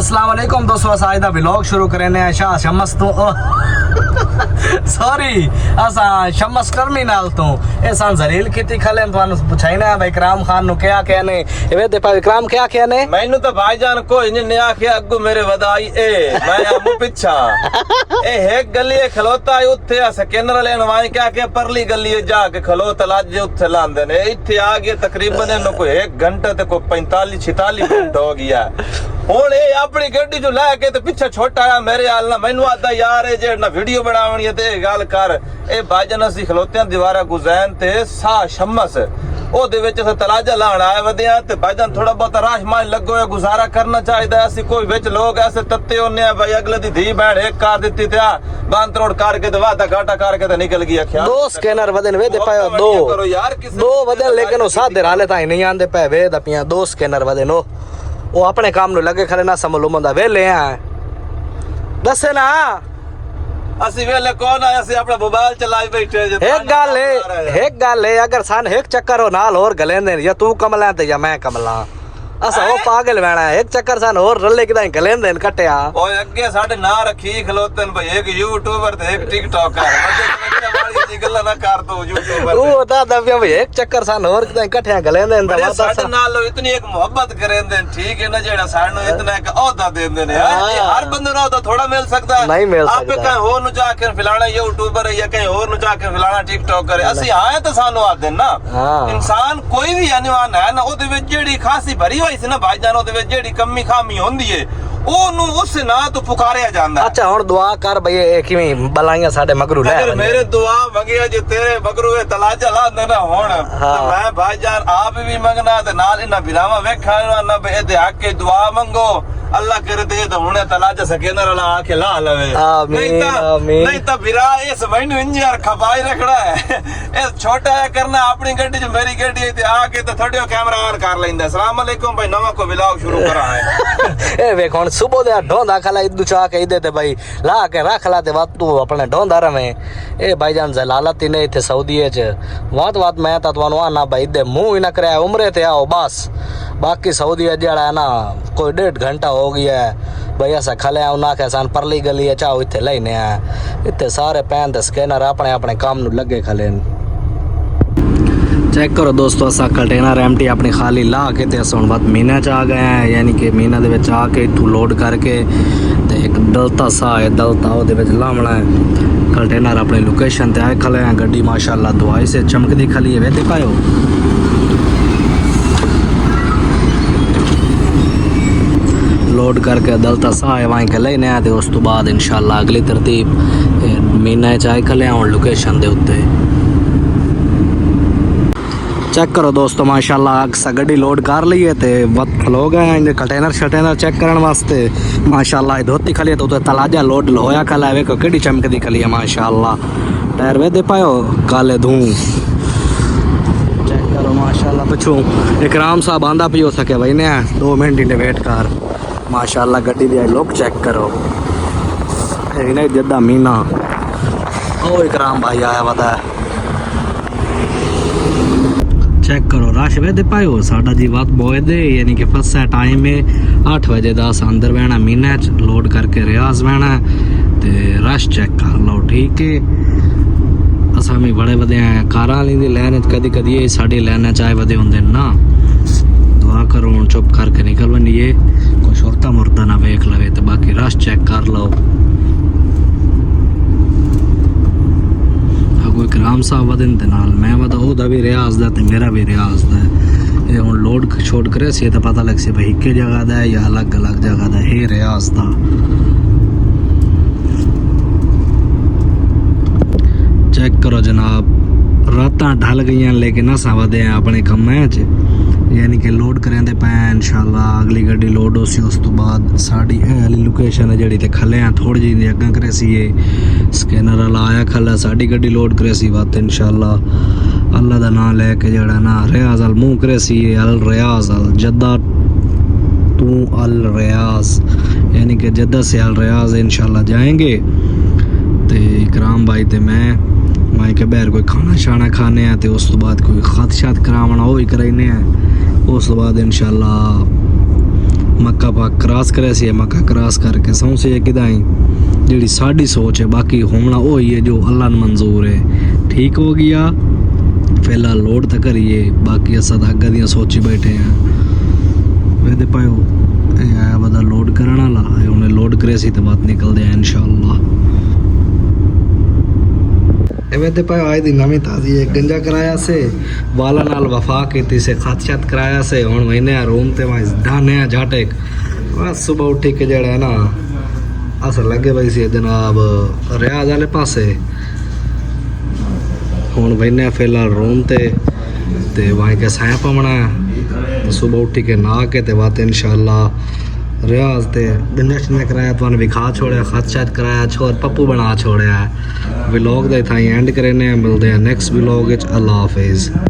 अस्सलाम वालेकुम दोस्तों, अस आज दा व्लॉग शुरू करने हैं शाह शमस तो सॉरी असा शमस टर्मिनल तो ऐसा जलील किती खले थानू पुछाइना भाई इकराम खान नु क्या कहने वे दे पा इकराम क्या कहने मैनू तो भाईजान कोई नहीं आखिया अगू मेरे वदाई ए मैं आमू पिछा ए एक गली खलोता है उत्थे स्कैनर लेन वाई क्या के परली गली जाके खलोत लाजे उत्थे लांदे ने इत्थे आ गए तकरीबन इन्हों कोई 1 घंटा ते कोई 45-46 मिनट हो गया हुण ए अपनी गड्डी जो लेके ते पिछे छोटा आ मेरे हाल ना मैनू आदा यार ए जे ना वीडियो बनावणी है ते गल कर ए भाईजान असि खलोते दीवारा गुजैन ते सा शमस ओदे विच अस तलाजा लाण आए वदिया ते भाईजान थोड़ा बहुत राश मान लगो है गुजारा करना चाहिए असि कोई विच लोग ऐसे तत्ते होने आ भाई अगले दी धी बहन एक कार दित्ती ते बांध तोड़ करके ते वादा घाटा करके ते निकल गया ख्याल दो स्कैनर वदन वे दे पायो दो वदन लेकिन ओ सादे हाले ताई नहीं आंदे पे वे दा पिया दो स्कैनर वदन ओ अपने काम नु लगे खरे ना समलो मंदा वेले आ दसे ना असि वेले कौन है असि अपना मोबाइल चलाई बैठे जे एक गल है अगर सान एक चक्कर हो नाल और गलेंदे या तू कमला ते या मैं कमला असा वो पागल वेणा एक चक्कर सान और रले किदा गलेंदे कटया ओए अगे साडे ना रखी खलोतन भाई एक यूट्यूबर ते एक टिकटॉकर वाली गल्ला ना कर दो यूट्यूबर वो बता दबिया भाई एक चक्कर सान और किदा कटया गलेंदे दा साडे नाल इतनी एक मोहब्बत करेंदे ठीक है ना जेड़ा सानू इतना एक ओहदा देंदे ने हर बंदे नु ओहदा थोड़ा मिल सकदा है नहीं मिल सकदा आप कहीं और नु जाके फिलाना यूट्यूबर है या कहीं और नु जाके फिलाना टिकटॉकर है असि आए तो सानू आ देना इंसान कोई भी अनवान है ना ओदे विच जेड़ी खासी भरी होई सी ना भाईजान ओदे विच जेड़ी कमी खामी होंदी है ओनू उस ना तो पुकारिया जांदा अच्छा हुन दुआ कर भई ए किवें बलाइयां साडे मगरू ले अगर मेरे दुआ मंगिया जे तेरे मगरू ए तलाजा ला देना हुन तो मैं भाईजान आप भी मंगना ते नाल इना बिरावा वेखा ना बे ए हक के दुआ मंगो अल्लाह करे ते तो हुने तलाजा सकेंदर वाला आके ला लवे आमीन आमीन नहीं तो बिरा इस महीने इंजर खपाई रखना है ए छोटा है करना अपनी गड्डी जो मेरी गड्डी है ते आके तो थोड़ियो कैमरा ऑन कर लेंदा अस्सलाम वालेकुम भाई नवा को व्लॉग शुरू करा है ए वेख हुन सुबह दे ढोंदा खला इदू चा के इदे ते भाई ला के रख ला ते वात तू अपने ढोंदा रवे ए भाईजान जलालत ने इथे सऊदी च वात मैं ता तवानो आना भाई दे मुंह ही ना करे उम्रे ते आओ बस बाकी सऊदी जेड़ा है ना कोई 1.5 घंटा हो गया है भाई ऐसा खले उन्हें के सान परली गली है चाहो इतने लेने आए इतने सारे पैन दे स्कैनर अपने अपने काम नु लगे खले चेक करो दोस्तों असा कंटेनर एम्प्टी अपनी खाली ला के ते अस हुण बात मीना च आ गए हैं यानी कि मीना दे विच आके इथों लोड करके ते एक दलता सा है दलता ओदे विच लावना है कंटेनर अपनी लोकेशन ते आए खले हैं गड्डी माशाल्लाह दुआई से चमकदी खली है वे दिखाओ लोड करके दलता सा है वहीं के लेने आए उस तो बाद इंशाल्लाह अगली तरतीब मीना चाय खले और लोकेशन दे उत्ते चेक करो दोस्तों माशाल्लाह सा गड्डी लोड कर ली है ते वक्त खलो गए हैं कंटेनर शटेनर चेक करने वास्ते माशाल्लाह धोती खली है तो तलाजा लोड होया खला है वेखो केडी चमकदी खली है माशाल्लाह टायर वे दे पायो काले धूं चेक करो माशाल्लाह पछू इकराम साहब आंदा पियो सके भाई ने 2 मिनट ही वेट कर माशाल्लाह गड्डी दी लुक चेक करो इन्हें जद्दा मीना ओ इकराम भाई आया बता चेक करो रश वे दे पायो साडा जी बात बोए दे यानी कि फर्स्ट टाइम है 8 बजे दा अंदर बहना मीना च लोड करके रियाज बहना ते रश चेक कर लो ठीक है असा भी बड़े वधे हैं कारां वाली दी लाइन कदी कदी साडी लाइन चाहे वधे हुंदे ना दुआ करो चुप करके निकल बनिए कोई शोरता मुरता ना वेख लवे तो बाकी रश चेक कर लो कोई इकराम साहब वदन ते नाल मैं वदा ओदा भी रियाज दा ते मेरा भी रियाज दा ये हुन लोड छोड़ करे सी तो पता लग सी भाई इक्के जगह दा है या अलग अलग जगह दा है रियाज दा चेक करो जनाब रातां ढल गई लेकिन असां वदे अपने कम्में च यानी कि लोड करें पे इंशाल्लाह अगली गड्डी लोड हो सी उस तो बाद साड़ी वाली लोकेशन है जी खले हैं थोड़ी जी अगर करे सी स्कैनर वाला आया खला साड़ी गड्डी लोड करे सी बात इंशाल्लाह अल्लाह का नाम लैके जड़ा ना रियाज अल मुँह करे सी अल रियाज अल जद्दा तू अल रियाज यानी कि जद्दा से अल रियाज इंशाल्लाह जाएंगे तो इकराम भाई तो मैं के बहर कोई खाना शाना खाने हैं तो उस तो बाद कोई खत शात करावना वो ही कराने हैं उस तो बाद इंशाल्लाह ਮੱਕਾ ਪਾਕ ਕ੍ਰਾਸ ਕਰਿਆ ਸੀ ਮੱਕਾ ਕ੍ਰਾਸ ਕਰਕੇ ਸੌਂਸੇ ਕਿਦਾਈ ਜਿਹੜੀ ਸਾਡੀ ਸੋਚ ਹੈ ਬਾਕੀ ਹੋਣਾ ਉਹ ਹੀ ਹੈ ਜੋ ਅੱਲਾ ਨੂੰ ਮਨਜ਼ੂਰ ਹੈ ਠੀਕ ਹੋ ਗਿਆ ਫਿਲਹਾਲ ਲੋਡ ਤਾਂ ਕਰੀਏ ਬਾਕੀ ਅਸਾਂ ਤਾਂ ਅੱਗੇ ਦੀਆਂ ਸੋਚੀ ਬੈਠੇ ਆ ਵੇਦੇ ਪਾਇਓ ਇਹ ਆਇਆ ਬਦਾ ਲੋਡ ਕਰਨ ਵਾਲਾ ਉਹਨੇ ਲੋਡ ਕਰਿਆ ਸੀ ਤੇ ਬਾਤ ਨਿਕਲਦੇ ਆ ਇਨਸ਼ਾਅੱਲਾ ਵੇਦੇ ਪਾਇਓ ਆਏ ਦੀ ਨਵੀਂ ਤਾਜ਼ੀ ਇੱਕ ਗੰਜਾ ਕਰਾਇਆ ਸੇ ਵਾਲਾ ਨਾਲ ਵਫਾ ਕੀਤੀ ਸੇ ਖਾਤਸ਼ਤ ਕਰਾਇਆ ਸੇ ਹੁਣ ਮਹੀਨੇ ਰੂਮ ਤੇ ਮੈਂ ਢਾਨੇ ਆ ਝਾਟੇ ਬਸ ਸਵੇਰ ਉੱਠ ਕੇ ਜਿਹੜਾ ਹੈ ਨਾ ਅਸਰ ਲੱਗੇ ਪਈ ਸੀ ਜਨਾਬ ਰਿਆਜ਼ ਵਾਲੇ ਪਾਸੇ ਹੁਣ ਬੈਨੇ ਫਿਲਹਾਲ ਰੂਮ ਤੇ ਵਾਂ ਕੇ ਸਾਇਆ ਪਵਣਾ ਸਵੇਰ ਉੱਠ ਕੇ ਨਹਾ ਕੇ ਤੇ ਬਾਤ ਇਨਸ਼ਾਅੱਲਾ रियाज ते दिनेश ने कराया तो विखा छोड़िया खत कराया छोड़ पप्पू बना छोड़िया व्लॉग दे था एंड करने मिलते हैं नेक्स्ट व्लॉग अल्लाह हाफिज़।